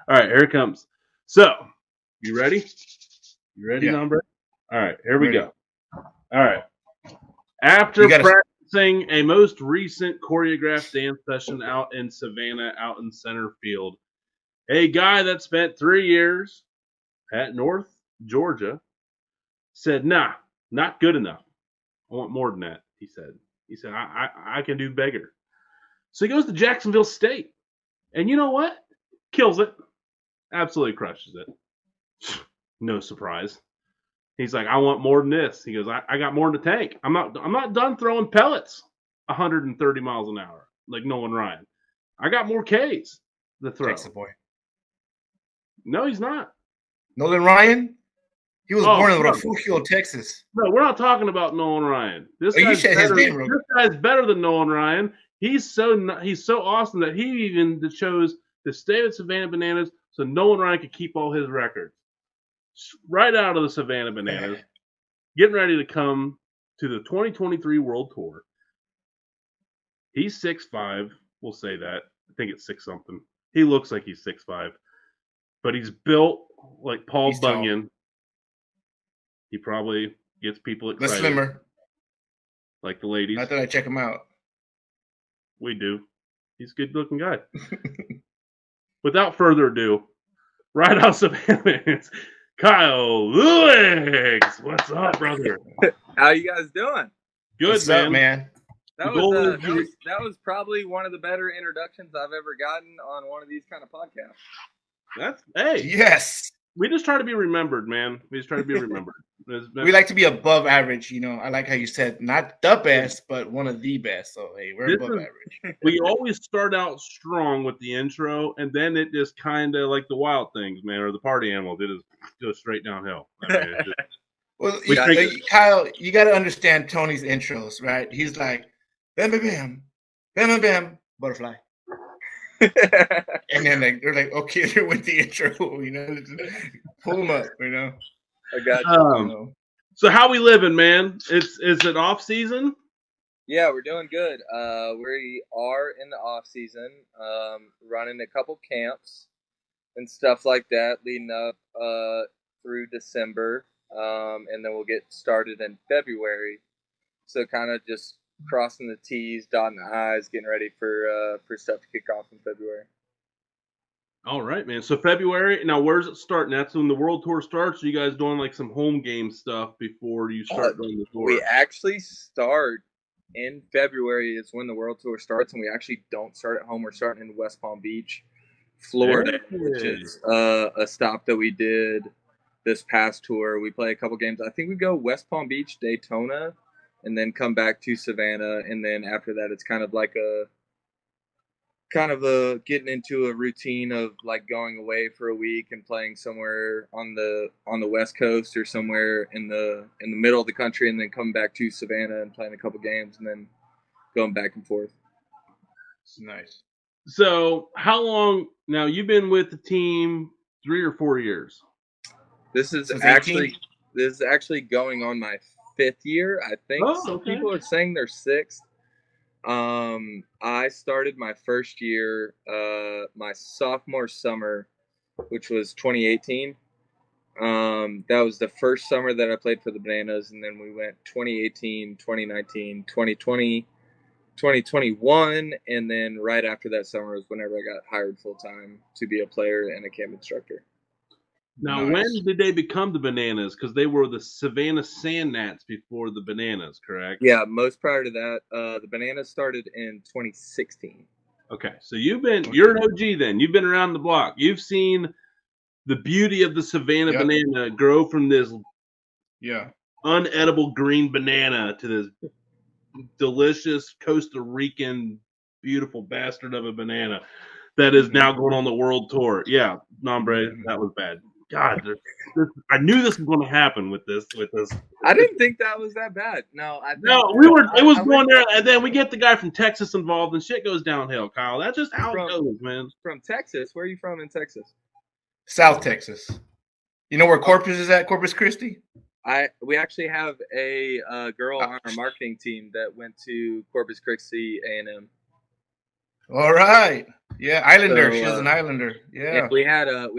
All right, here it comes. So, you ready? You ready, Yeah. number? All right, here we Ready. go. All right. After You gotta- practicing a most recent choreographed dance session out in Savannah, out in center field, a guy that spent 3 years at North Georgia said, "Nah, not good enough. I want more than that." He said. I can do bigger. So he goes to Jacksonville State, and you know what? Kills it. Absolutely crushes it. No surprise. He's like, I want more than this. He goes, I got more in the tank. I'm not done throwing pellets 130 miles an hour like Nolan Ryan. I got more Ks to throw. Texas boy. No, he's not. Nolan Ryan? He was born in no. Refugio, Texas. No, we're not talking about Nolan Ryan. This you guy's said his better, name wrong. this guy's better than Nolan Ryan. He's so awesome that he even chose to stay with Savannah Bananas so Nolan Ryan could keep all his records. Right out of the Savannah Bananas, getting ready to come to the 2023 World Tour. He's 6'5". We'll say that. I think it's 6 something. He looks like he's 6'5", but he's built like Paul Bunyan. Tall. He probably gets people excited. The slimmer. Like the ladies. Not that I check him out. We do. He's a good-looking guy. Without further ado, right out Savannah, it's Kyle Luigs. What's up, brother? How you guys doing? Good, What's up, man. That was probably one of the better introductions I've ever gotten on one of these kind of podcasts. Yes. We just try to be remembered, man. We just try to be remembered. We like to be above average, you know. I like how you said not the best, but one of the best. So hey, we're above average. We always start out strong with the intro, and then it just kind of like the Wild Things, man, or the Party Animals. It just goes straight downhill. I mean, Kyle, you got to understand Tony's intros, right? He's like, bam, bam, bam, bam, bam, bam, butterfly. And then they're like, okay, they're with the intro, you know, pull them up, you know. I got you. So how we living, man? Is it off season? Yeah, we're doing good. We are in the off season, running a couple camps and stuff like that, leading up through December, and then we'll get started in February. So kind of just crossing the T's, dotting the I's, getting ready for stuff to kick off in February. All right, man. So February. Now, where's it starting? That's when the World Tour starts. Are you guys doing like some home game stuff before you start doing the tour? We actually start in February. Is when the World Tour starts, and we actually don't start at home. We're starting in West Palm Beach, Florida, which is a stop that we did this past tour. We play a couple games. I think we go West Palm Beach, Daytona, and then come back to Savannah, and then after that, it's kind of a getting into a routine of like going away for a week and playing somewhere on the West Coast or somewhere in the middle of the country, and then coming back to Savannah and playing a couple games, and then going back and forth. It's nice. So, how long now? You've been with the team 3 or 4 years. This is actually going on my 5th year. I think some people are saying they're 6th. I started my first year, my sophomore summer, which was 2018. That was the first summer that I played for the Bananas, and then we went 2018, 2019, 2020, 2021, and then right after that summer was whenever I got hired full-time to be a player and a camp instructor. Now, when did they become the Bananas? Because they were the Savannah Sand Gnats before the Bananas, correct? Yeah, most prior to that. The Bananas started in 2016. Okay, so you're an OG then. You've been around the block. You've seen the beauty of the Savannah Banana grow from this unedible green banana to this delicious Costa Rican beautiful bastard of a banana that is now going on the world tour. Yeah, Nombre, that was bad. God, I knew this was going to happen with this. I didn't think that was that bad. No, it was going there, and then we get the guy from Texas involved, and shit goes downhill, Kyle. That's just how it goes, man. From Texas? Where are you from in Texas? South Texas. You know where Corpus is at? Corpus Christi? We actually have a girl on our marketing team that went to Corpus Christi A&M. All right. Yeah, Islander. She was an Islander. Yeah. We had a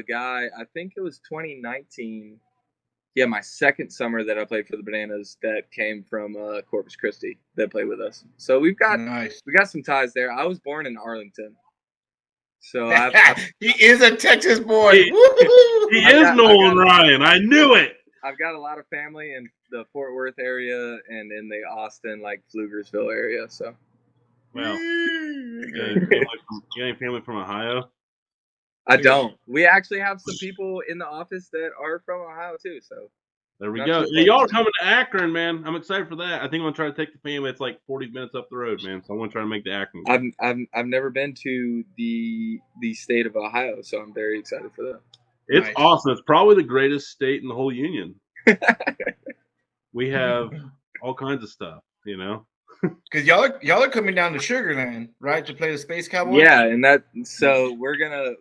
guy. I think it was 2019. Yeah, my second summer that I played for the Bananas that came from Corpus Christi that played with us. So we got some ties there. I was born in Arlington, so he is a Texas boy. He is Nolan Ryan. I knew it. I've got a lot of family in the Fort Worth area and in the Austin, like Pflugersville area. So, well, you got any family from Ohio? I don't. We actually have some people in the office that are from Ohio too. So there we go. Yeah, y'all are coming to Akron, man. I'm excited for that. I think I'm gonna try to take the family. It's like 40 minutes up the road, man. So I want to try to make the Akron game. I've never been to the state of Ohio, so I'm very excited for that. It's awesome. It's probably the greatest state in the whole union. We have all kinds of stuff, you know. Because y'all are coming down to Sugar Land, right, to play the Space Cowboys? Yeah, and so we're gonna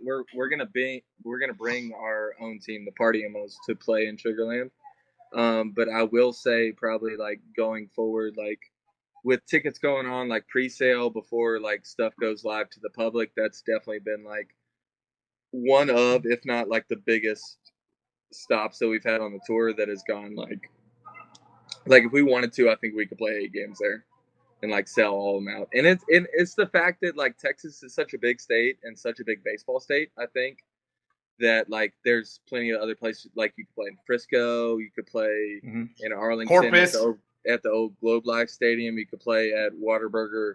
bring our own team, the Party Emos, to play in Sugar Land. But I will say probably like going forward, like with tickets going on like pre-sale before like stuff goes live to the public, that's definitely been like one of, if not like the biggest stops that we've had on the tour that has gone like if we wanted to, I think we could play 8 games there and like sell all of them out. And it's the fact that like Texas is such a big state and such a big baseball state, I think, that like there's plenty of other places, like you could play in Frisco, you could play in Arlington Corpus. At the old Globe Life Stadium, you could play at Whataburger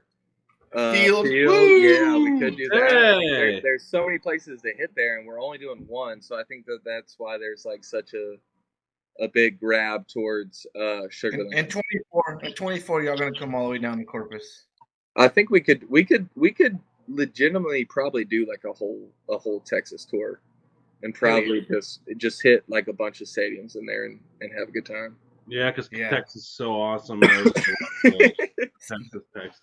Field. Yeah, we could do that. Hey. There's so many places to hit there, and we're only doing one, so I think that's why there's like such a big grab towards Sugar Land. And 24, y'all gonna come all the way down to Corpus. I think we could legitimately probably do like a whole Texas tour, and probably just hit like a bunch of stadiums in there and have a good time. Yeah, because Texas is so awesome. Texas.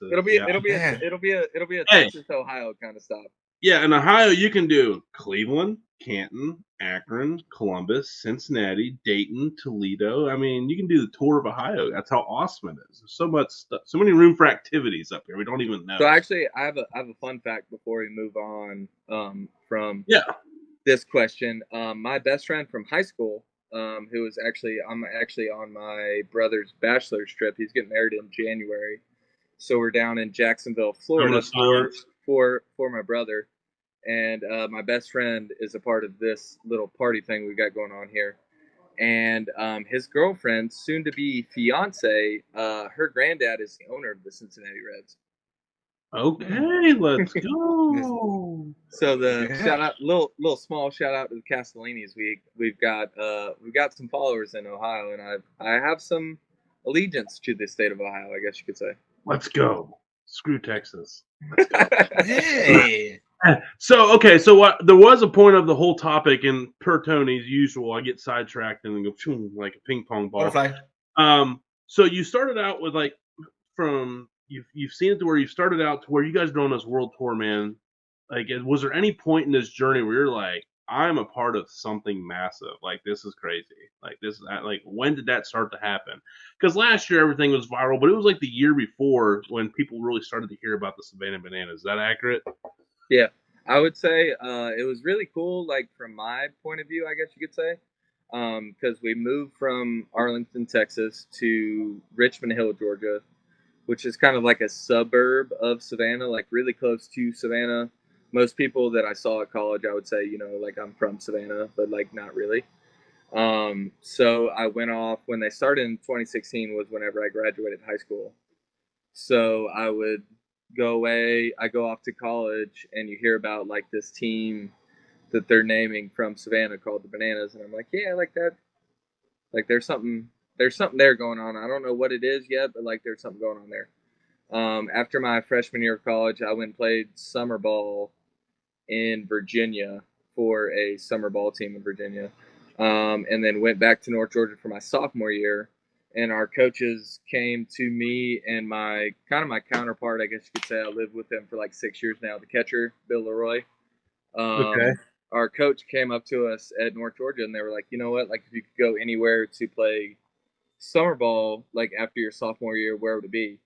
It'll be a Texas Ohio kind of stop. Yeah, in Ohio you can do Cleveland, Canton, Akron, Columbus, Cincinnati, Dayton, Toledo. I mean, you can do the tour of Ohio. That's how awesome it is. There's so much stuff, so many room for activities up here. We don't even know. So actually, I have a fun fact before we move on from this question. My best friend from high school, I'm actually on my brother's bachelor's trip. He's getting married in January, so we're down in Jacksonville, Florida for my brother. And my best friend is a part of this little party thing we got going on here. And his girlfriend, soon to be fiance, her granddad is the owner of the Cincinnati Reds. Okay, let's go. So shout out, little small shout out to the Castellinis. We've got some followers in Ohio, and I have some allegiance to the state of Ohio, I guess you could say. Let's go. Screw Texas. Hey. So there was a point of the whole topic, and per Tony's usual, I get sidetracked and then go like a ping pong ball. So you started out with like from you've seen it to where you started out to where you guys are on this world tour, man. Like, was there any point in this journey where you're like, I'm a part of something massive? Like, this is crazy. Like, when did that start to happen? Because last year everything was viral, but it was like the year before when people really started to hear about the Savannah Bananas. Is that accurate? Yeah, I would say it was really cool, like from my point of view, I guess you could say, because we moved from Arlington, Texas to Richmond Hill, Georgia, which is kind of like a suburb of Savannah, like really close to Savannah. Most people that I saw at college, I would say, like I'm from Savannah, but like not really. So I went off when they started in 2016 was whenever I graduated high school. So I would go away, I go off to college, and you hear about like this team that they're naming from Savannah called the Bananas, and I'm like, yeah, I like that. Like there's something there going on. I don't know what it is yet, but like there's something going on there. After my freshman year of college, I went and played summer ball in Virginia for a summer ball team in Virginia, and then went back to North Georgia for my sophomore year. And our coaches came to me and my counterpart, I guess you could say. I lived with him for like 6 years now, the catcher, Bill Leroy. Okay. Our coach came up to us at North Georgia, and they were like, you know what? Like, if you could go anywhere to play summer ball, like after your sophomore year, where would it be?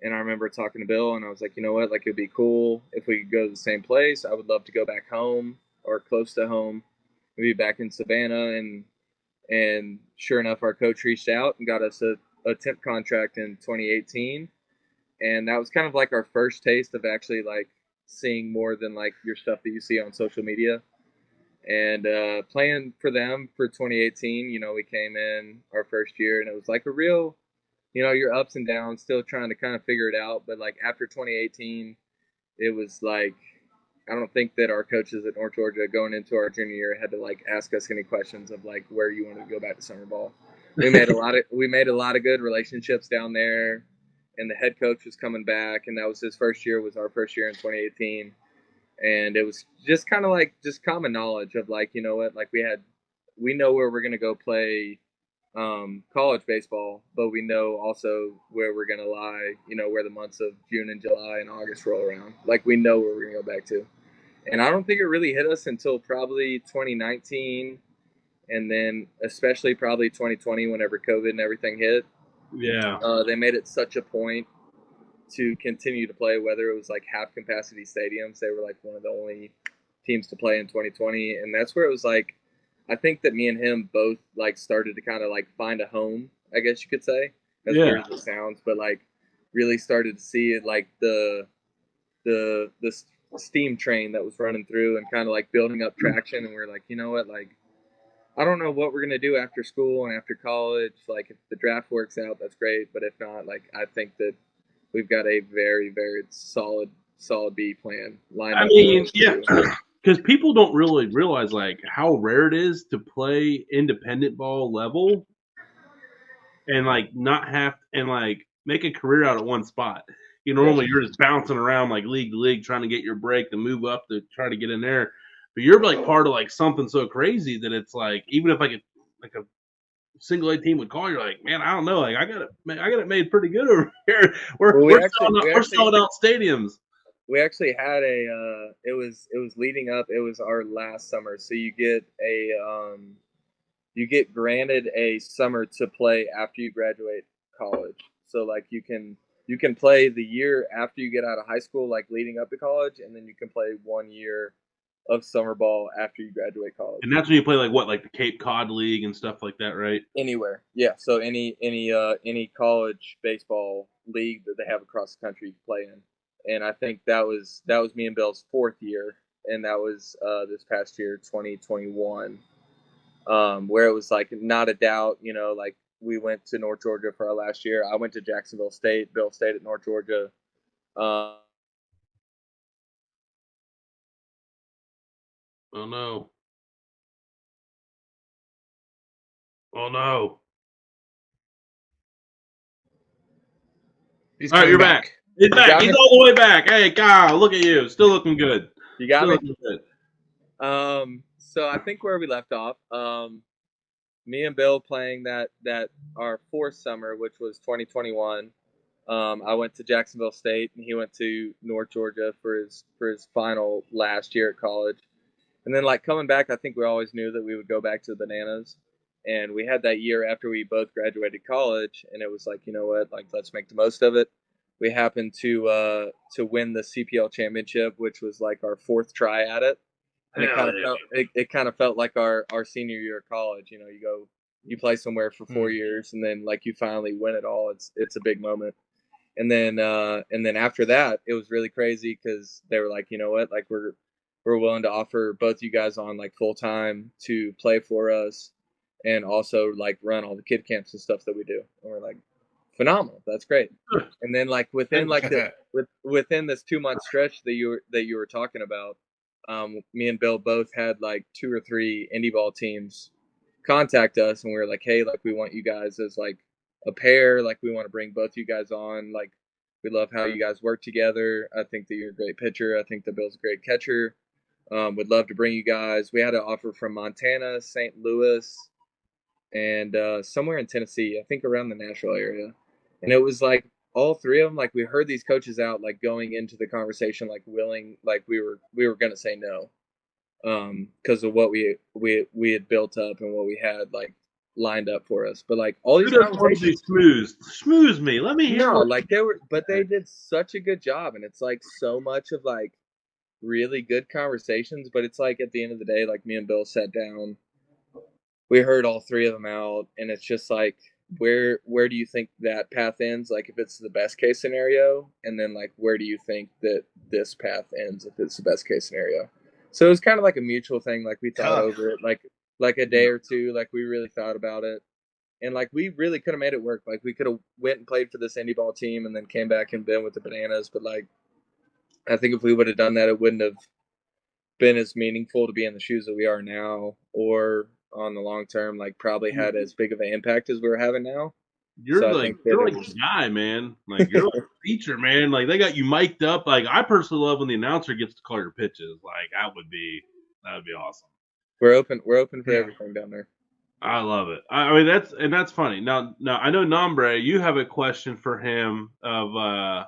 And I remember talking to Bill, and I was like, you know what, like it'd be cool if we could go to the same place. I would love to go back home or close to home, maybe back in Savannah. And sure enough, our coach reached out and got us a temp contract in 2018, and that was kind of like our first taste of actually like seeing more than like your stuff that you see on social media. And playing for them for 2018, you know, we came in our first year, and it was like a real, you know, your ups and downs, still trying to kind of figure it out. But like after 2018, it was like, I don't think that our coaches at North Georgia going into our junior year had to like ask us any questions of like where you wanted to go back to summer ball. We made a lot of good relationships down there, and the head coach was coming back, and that was his first year, was our first year in 2018. And it was just kind of like just common knowledge of like, you know what, like we know where we're going to go play college baseball, but we know also where we're going to lie, you know, where the months of June and July and August roll around. Like we know where we're going to go back to. And I don't think it really hit us until probably 2019, and then especially probably 2020 whenever COVID and everything hit. Yeah. They made it such a point to continue to play, whether it was like half capacity stadiums. They were like one of the only teams to play in 2020. And that's where it was like, I think that me and him both like started to kind of like find a home, I guess you could say, as weird as it sounds, but like really started to see it like the steam train that was running through and kind of like building up traction. And we're like, you know what, like I don't know what we're gonna do after school and after college. Like if the draft works out, that's great, but if not, like I think that we've got a very, very solid B plan lined up. I mean, yeah, because people don't really realize like how rare it is to play independent ball level and like not have and like make a career out of one spot. You know, normally you're just bouncing around like league to league trying to get your break to move up to try to get in there. But you're like part of like something so crazy that it's like even if like a single A team would call, you're like, man, I don't know, like I got it made pretty good over here. We're selling out stadiums. We actually had it was leading up. It was our last summer, so you get granted a summer to play after you graduate college. So like you can play the year after you get out of high school, like leading up to college, and then you can play 1 year of summer ball after you graduate college. And that's when you play like what, like the Cape Cod League and stuff like that, right? Anywhere, yeah. So any college baseball league that they have across the country you can play in. And I think that was me and Bill's 4th year, and that was this past year, 2021, where it was like not a doubt. You know, like we went to North Georgia for our last year. I went to Jacksonville State. Bill stayed at North Georgia. Oh no! Oh no! He's all right, you're back. He's back. He's all the way back. Hey, Kyle, look at you. Still looking good. You got Still me? Good. So I think where we left off, me and Bill playing that our 4th summer, which was 2021. I went to Jacksonville State, and he went to North Georgia for his final last year at college. And then like coming back, I think we always knew that we would go back to the Bananas. And we had that year after we both graduated college, and it was like, you know what, like let's make the most of it. We happened to win the CPL championship, which was like our 4th try at it. And it kind of felt like our senior year of college. You know, you play somewhere for 4 years, and then like you finally win it all. It's a big moment. And then after that, it was really crazy because they were like, you know what, like we're willing to offer both you guys on like full time to play for us, and also like run all the kid camps and stuff that we do. And we're like, phenomenal, that's great. And then like within this 2-month stretch that you were talking about, me and Bill both had like 2 or 3 indie ball teams contact us, and we were like, hey, like we want you guys as like a pair, like we want to bring both you guys on, like we love how you guys work together. I think that you're a great pitcher. I think that Bill's a great catcher. Would love to bring you guys. We had an offer from Montana, St. Louis, and somewhere in Tennessee, I think around the Nashville area. And it was like all 3 of them, like we heard these coaches out, like going into the conversation, like willing, like we were going to say no, because of what we had built up and what we had like lined up for us. But like all these Who doesn't want to be smooth me. Let me hear. No, like they did such a good job, and it's like so much of like really good conversations. But it's like at the end of the day, like me and Bill sat down, we heard all three of them out, and it's just like where do you think that path ends? Like if it's the best case scenario, and then like where do you think that this path ends if it's the best case scenario? So it was kind of like a mutual thing. Like we thought over it, like a day or two. Like we really thought about it, and like we really could have made it work. Like we could have went and played for this indie ball team, and then came back and been with the Bananas. But like I think if we would have done that, it wouldn't have been as meaningful to be in the shoes that we are now, or on the long term, like probably had as big of an impact as we're having now. You're like the guy, man. Like you're like a feature, man. Like they got you mic'd up. Like I personally love when the announcer gets to call your pitches. Like that would be awesome. We're open for everything down there. I love it. I mean that's funny. Now I know Nombre, you have a question for him of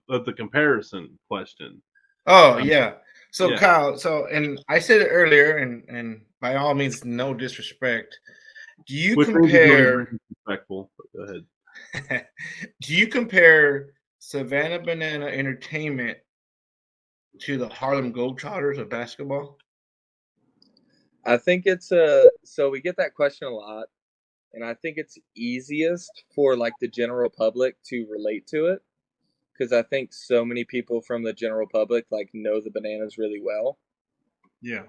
the comparison question. Oh yeah. So yeah. Kyle, and I said it earlier, and by all means, no disrespect. Do you compare? Disrespectful. Go ahead. Do you compare Savannah Banana Entertainment to the Harlem Globetrotters of basketball? I think it's so we get that question a lot, and I think it's easiest for like the general public to relate to it, because I think so many people from the general public like know the Bananas really well. Yeah.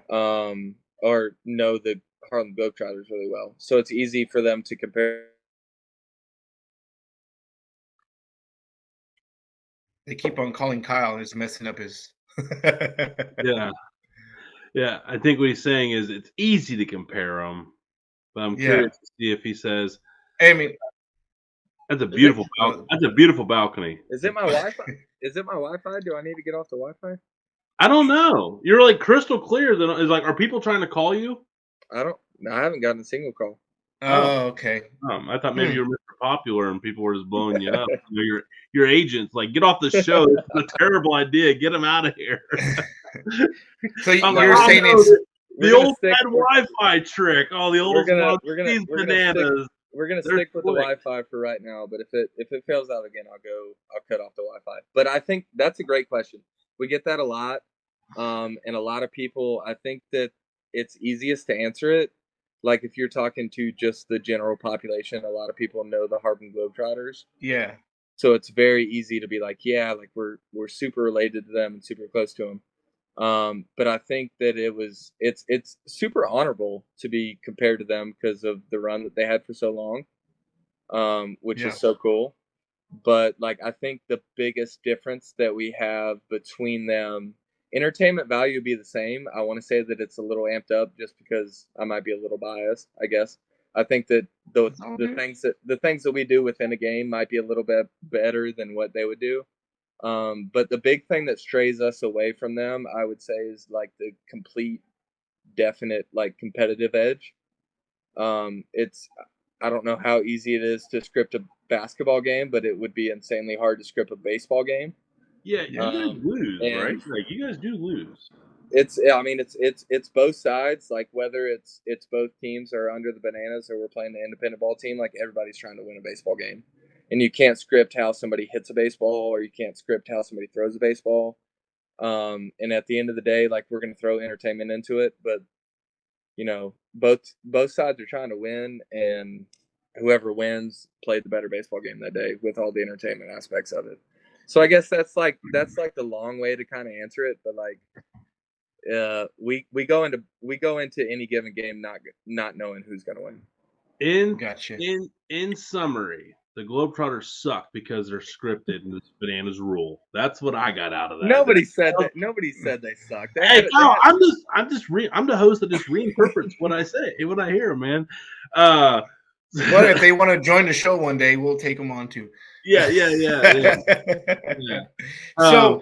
Or know the Harlem Globetrotters really well, so it's easy for them to compare. They keep on calling Kyle, and it's messing up his. Yeah. I think what he's saying is it's easy to compare them, but I'm curious to see if he says. I mean, that's a beautiful. That's a beautiful balcony. Is it my Wi-Fi? Is it my Wi-Fi? Do I need to get off the Wi-Fi? I don't know. You're like crystal clear. Then is like, are people trying to call you? I haven't gotten a single call. Oh, okay. I thought maybe you were Mr. Popular and people were just blowing you up. Your agents like, get off the show. This is a terrible idea. Get him out of here. So you're saying it's the old bad Wi-Fi trick. Oh, the old Bananas. We're gonna stick with the Wi-Fi for right now. But if it fails out again, I'll cut off the Wi-Fi. But I think that's a great question. We get that a lot, and a lot of people. I think that it's easiest to answer it. Like if you're talking to just the general population, a lot of people know the Harlem Globetrotters. Yeah. So it's very easy to be like, yeah, like we're super related to them and super close to them. But I think that it's super honorable to be compared to them because of the run that they had for so long, which is so cool. But like I think the biggest difference that we have between them, entertainment value would be the same. I want to say that it's a little amped up just because I might be a little biased, I guess. I think that the things that we do within a game might be a little bit better than what they would do. But the big thing that strays us away from them, I would say, is like the complete, definite, like competitive edge. I don't know how easy it is to script a basketball game, but it would be insanely hard to script a baseball game. Yeah, you guys lose, right? Like you guys do lose. It's both sides. Like whether it's both teams are under the Bananas or we're playing the independent ball team, like everybody's trying to win a baseball game. And you can't script how somebody hits a baseball, or you can't script how somebody throws a baseball. And at the end of the day, like we're going to throw entertainment into it, but you know, both sides are trying to win, and whoever wins played the better baseball game that day with all the entertainment aspects of it. So I guess that's like the long way to kind of answer it, but like we go into any given game not knowing who's going to win. In summary, the Globetrotters suck because they're scripted and this Bananas rule. That's what I got out of that. Nobody said that. Nobody said they suck. I'm the host that just reinterprets what I say, what I hear, man. But if they want to join the show one day, we'll take them on too. Yeah. So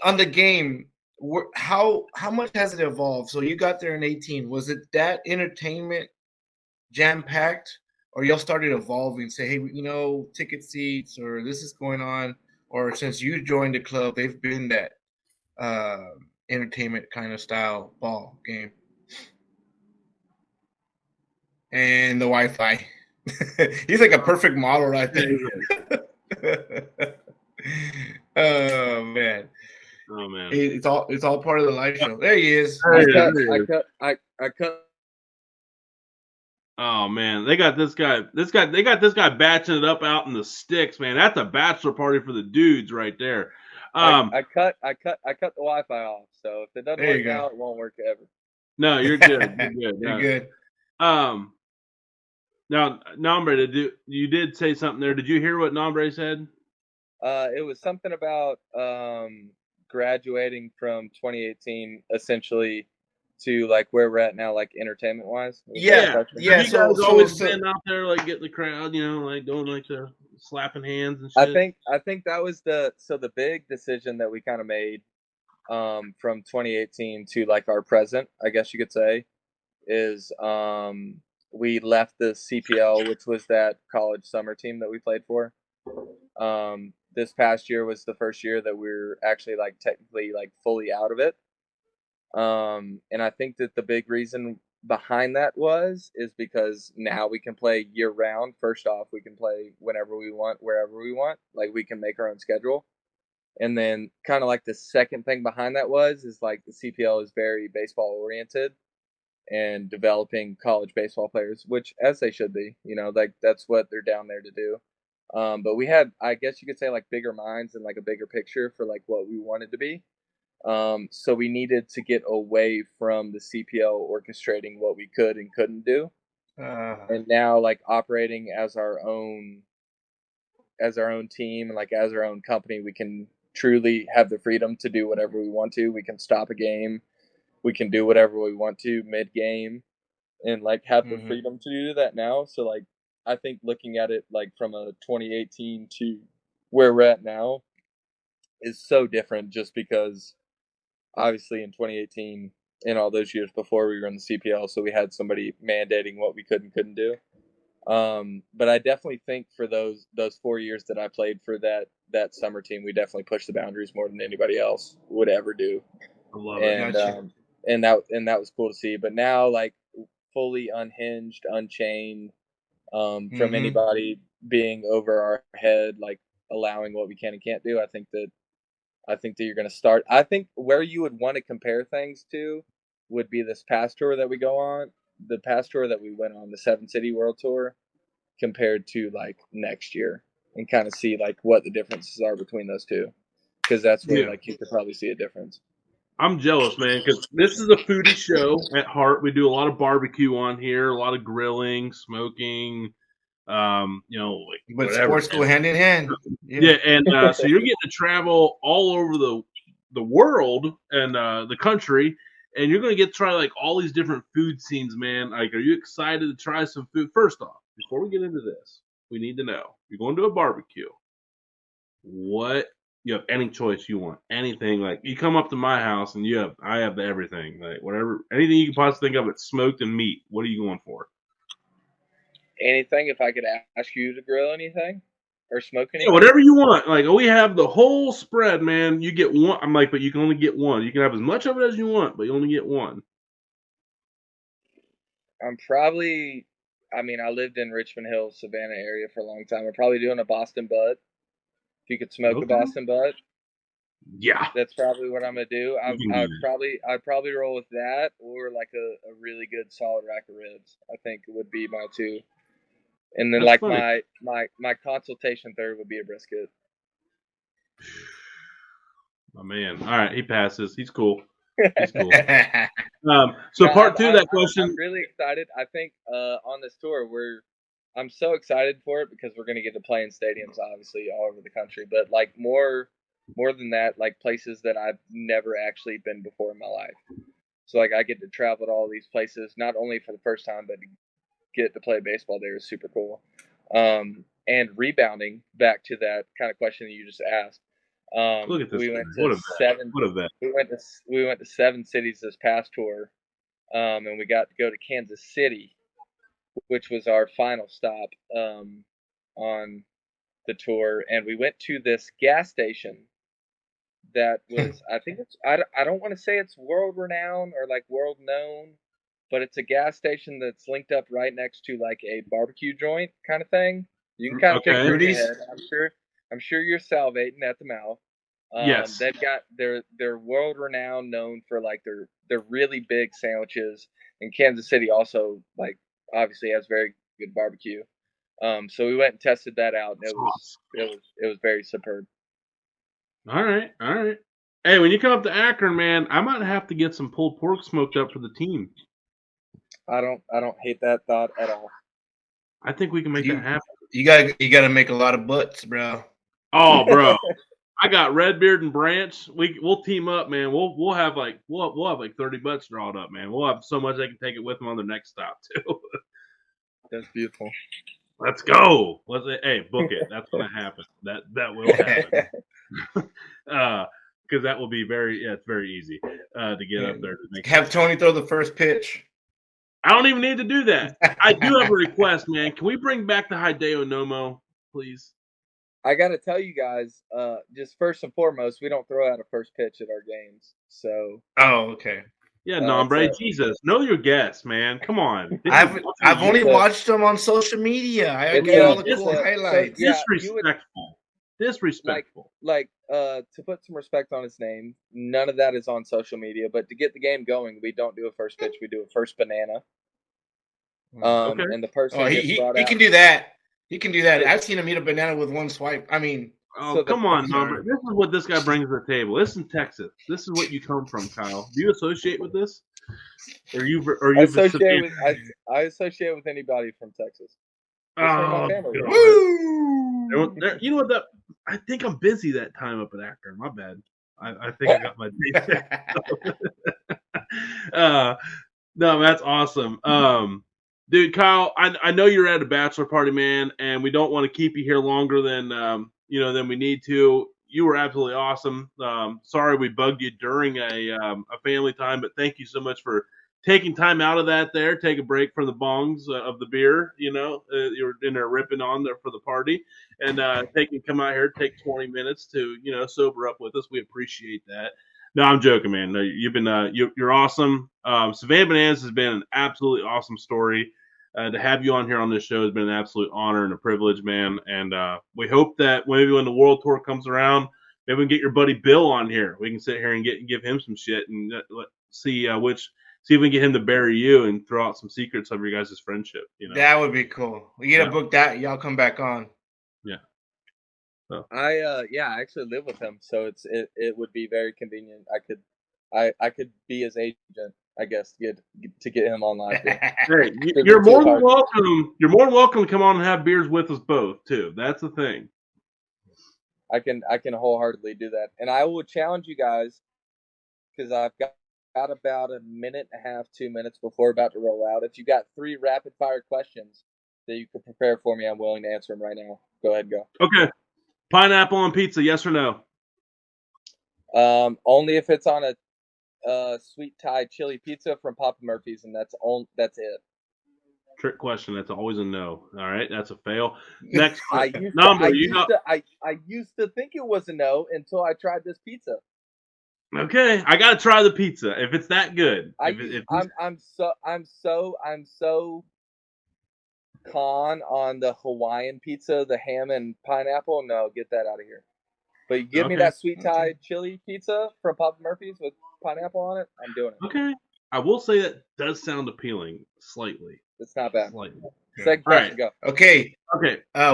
on the game, how much has it evolved? So you got there in 18. Was it that entertainment jam packed? Or y'all started evolving, say, hey, ticket seats, or this is going on, or since you joined the club, they've been that entertainment kind of style ball game. and the Wi-Fi. He's like a perfect model right there. Oh man. Oh man. It's all part of the live show. There he is. I cut. Oh man, they got this guy batching it up out in the sticks, man. That's a bachelor party for the dudes right there. I cut the Wi-Fi off, so if it doesn't work now, it won't work ever. No, you're good. You're good. You're good. Now, Nombre, you did say something there. Did you hear what Nombre said? It was something about graduating from 2018, essentially, to like where we're at now, like entertainment wise. Yeah. Have you guys always been out there, like getting the crowd, like doing like the slapping hands and shit? I think that was the big decision that we kind of made from 2018 to like our present, I guess you could say, is we left the CPL, which was that college summer team that we played for. This past year was the first year that we're actually like technically like fully out of it. And I think that the big reason behind that is because now we can play year round. First off, we can play whenever we want, wherever we want. Like we can make our own schedule. And then kind of like the second thing behind that is like the CPL is very baseball oriented and developing college baseball players, which as they should be, like that's what they're down there to do. But we had, I guess you could say, like bigger minds and like a bigger picture for like what we wanted to be. So we needed to get away from the CPL orchestrating what we could and couldn't do, and now like operating as our own team and like as our own company, we can truly have the freedom to do whatever we want to. We can stop a game, we can do whatever we want to mid game, and like have the freedom to do that now. So like I think looking at it like from a 2018 to where we're at now is so different, just because obviously in 2018 and all those years before we were in the CPL, so we had somebody mandating what we could and couldn't do. But I definitely think for those 4 years that I played for that summer team, we definitely pushed the boundaries more than anybody else would ever do. I love it. And that was cool to see. But now, like fully unhinged, unchained from anybody being over our head, like allowing what we can and can't do. I think that you're going to start. I think where you would want to compare things to would be this past tour that we go on, the past tour that we went on, the 7-City World Tour, compared to like next year, and kind of see like what the differences are between those two, because that's where like you could probably see a difference. I'm jealous, man, because this is a foodie show at heart. We do a lot of barbecue on here, a lot of grilling, smoking, like but whatever. Sports go hand in hand. Yeah, and so you're getting to travel all over the world and the country, and you're going to get to try like all these different food scenes, man. Like, are you excited to try some food? First off, before we get into this, we need to know, you're going to a barbecue. What, you have any choice you want, anything, like you come up to my house and I have everything, like whatever, anything you can possibly think of, it's smoked and meat. What are you going for? Anything. If I could ask you to grill anything or smoke anything, whatever you want. Like, we have the whole spread, man. You get one. I'm like, but you can only get one. You can have as much of it as you want, but you only get one. I lived in Richmond Hill, Savannah area for a long time. I'm probably doing a Boston butt. If you could smoke a Boston butt, yeah, that's probably what I'm gonna do. I'd probably roll with that, or like a really good solid rack of ribs. I think would be my two. And then that's like my consultation third would be a brisket. My man. All right, he passes. He's cool. He's cool. So part two of that question. I'm really excited. I think on this tour I'm so excited for it because we're gonna get to play in stadiums, obviously all over the country. But like more than that, like places that I've never actually been before in my life. So like I get to travel to all these places, not only for the first time, but to get to play baseball there is super cool. And rebounding back to that kind of question that you just asked. Look at this. We went to we went to 7 cities this past tour, and we got to go to Kansas City, which was our final stop on the tour. And we went to this gas station that was, I think I don't want to say it's world renowned or like world known, but it's a gas station that's linked up right next to like a barbecue joint kind of thing. You can kind of picture it in your head. I'm sure you're salivating at the mouth. Yes. They've got they're world renowned, known for like their really big sandwiches. And Kansas City also like obviously has very good barbecue. So we went and tested that out, and it was very superb. All right. Hey, when you come up to Akron, man, I might have to get some pulled pork smoked up for the team. I don't hate that thought at all. I think we can make that happen. You gotta make a lot of butts, bro. Oh, bro. I got Redbeard and Branch. We'll team up, man. We'll have like 30 butts drawn up, man. We'll have so much they can take it with them on their next stop too. That's beautiful. Let's go. Hey, book it. That's gonna happen. That will happen. Because that will be it's very easy to get up there. Have Tony throw the first pitch. I don't even need to do that. I do have a request, man. Can we bring back the Hideo Nomo, please? I got to tell you guys, just first and foremost, we don't throw out a first pitch at our games. So. Oh, okay. Yeah, Nombre, Jesus, know your guests, man. Come on. I've only watched them on social media. I get all the cool highlights. Disrespectful. Like, to put some respect on his name, none of that is on social media. But to get the game going, we don't do a first pitch. We do a first banana. Okay. And the person he can do that. He can do that. I've seen him eat a banana with one swipe. I mean. Come on, Nombre. This is what this guy brings to the table. This is Texas. This is what you come from, Kyle. Do you associate with this? I associate with anybody from Texas. Oh, you know what? I think I'm busy that time up at Akron. My bad. I think I got my date. No, that's awesome. Dude, Kyle, I know you're at a bachelor party, man, and we don't want to keep you here longer than than we need to. You were absolutely awesome. Sorry we bugged you during a family time, but thank you so much for taking time out of that there. Take a break from the bongs of the beer, you were in there ripping on there for the party. And come out here, take 20 minutes to, sober up with us. We appreciate that. No, I'm joking, man. No, you've been you're awesome. Savannah Bananas has been an absolutely awesome story. To have you on here on this show has been an absolute honor and a privilege, man. And we hope that maybe when the World Tour comes around, maybe we can get your buddy Bill on here. We can sit here and give him some shit and see if we can get him to bury you and throw out some secrets of your guys' friendship. That would be cool. We gotta book that. Y'all come back on. Yeah. So. I actually live with him, so it would be very convenient. I could be his agent, I guess, to get him on live. Hey, you're more than welcome. You're more than welcome to come on and have beers with us both too. That's the thing. I can wholeheartedly do that, and I will challenge you guys because I've got about a minute and a half, 2 minutes before we're about to roll out. If you got 3 rapid fire questions that you could prepare for me, I'm willing to answer them right now. Go ahead, go. Okay. Pineapple on pizza, yes or no? Only if it's on a sweet Thai chili pizza from Papa Murphy's, and that's it. Trick question. That's always a no. All right, that's a fail. Next question. I used to think it was a no until I tried this pizza. Okay, I gotta try the pizza if it's that good. I'm so con on the Hawaiian pizza, the ham and pineapple. No, get that out of here. But you give me that sweet Thai chili pizza from Papa Murphy's with pineapple on it, I'm doing it. Okay. I will say that does sound appealing slightly. It's not bad. Slightly. Second question, go. Okay.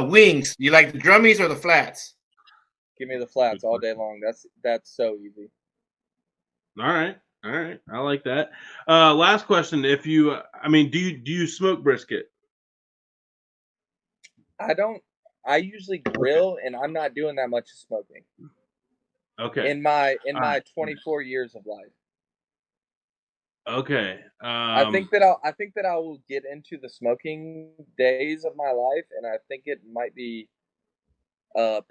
Wings. You like the drummies or the flats? Give me the flats all day long. That's so easy. All right. I like that. Last question. Do you smoke brisket? I don't. I usually grill, and I'm not doing that much smoking. Okay. In my 24 years of life. Okay. I think that I will get into the smoking days of my life, and I think it might be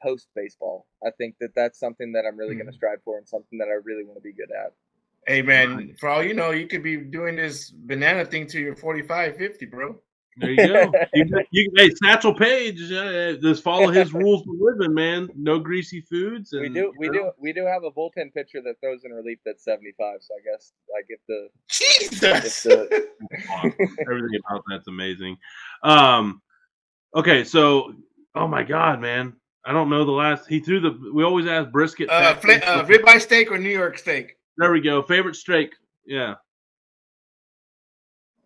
post baseball. I think that's something that I'm really going to strive for, and something that I really want to be good at. Hey man, for all you know, you could be doing this banana thing to your 45, 50, bro. There you go. Hey, Satchel Paige, just follow his rules of living, man. No greasy foods. And, we do have a bullpen pitcher that throws in relief that's 75. So I guess I get the Jesus. Everything about that's amazing. Okay, so oh my God, man, I don't know the last. He threw the. We always ask brisket. Ribeye steak or New York steak. There we go. Favorite steak. Yeah.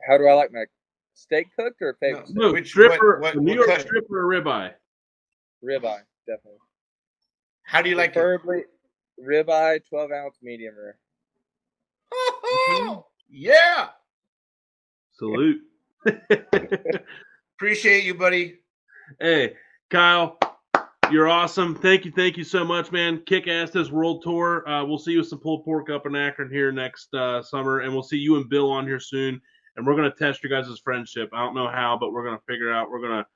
How do I like my steak cooked or favorite? No, New York stripper or ribeye? Ribeye, definitely. How do you like it? Preferably ribeye, 12-ounce medium rare. Yeah. Salute. Appreciate you, buddy. Hey, Kyle, you're awesome. Thank you so much, man. Kick ass this world tour. We'll see you with some pulled pork up in Akron here next summer, and we'll see you and Bill on here soon. And we're gonna test your guys' friendship. I don't know how, but we're gonna figure out. We're gonna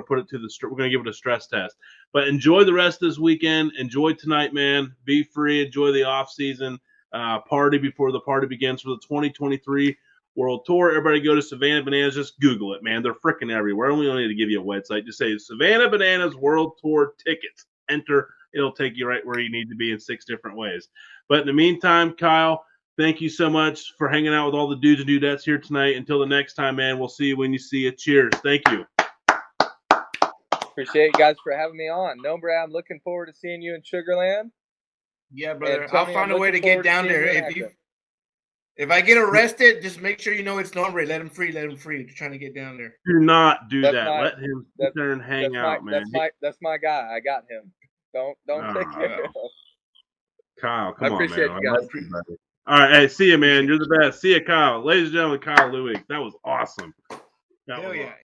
put it to we're gonna give it a stress test. But enjoy the rest of this weekend. Enjoy tonight, man. Be free. Enjoy the off season. Party before the party begins for the 2023 World Tour. Everybody go to Savannah Bananas. Just Google it, man. They're freaking everywhere. We don't need to give you a website. Just say Savannah Bananas World Tour tickets. Enter. It'll take you right where you need to be in 6 different ways. But in the meantime, Kyle, thank you so much for hanging out with all the dudes and dudettes here tonight. Until the next time, man, we'll see you when you see it. Cheers. Thank you. Appreciate you guys for having me on. Nombre, I'm looking forward to seeing you in Sugarland. Yeah, brother. I'll find a way to get down there. If I get arrested, just make sure you know it's Nombre. Let him free. They're trying to get down there. Do not do that. Let him sit there and hang out, man. That's my guy. I got him. Don't take care of him. Kyle, come on, man. I appreciate you guys. All right, hey, see you, man. You're the best. See you, Kyle. Ladies and gentlemen, Kyle Luigs. That was awesome. Hell yeah.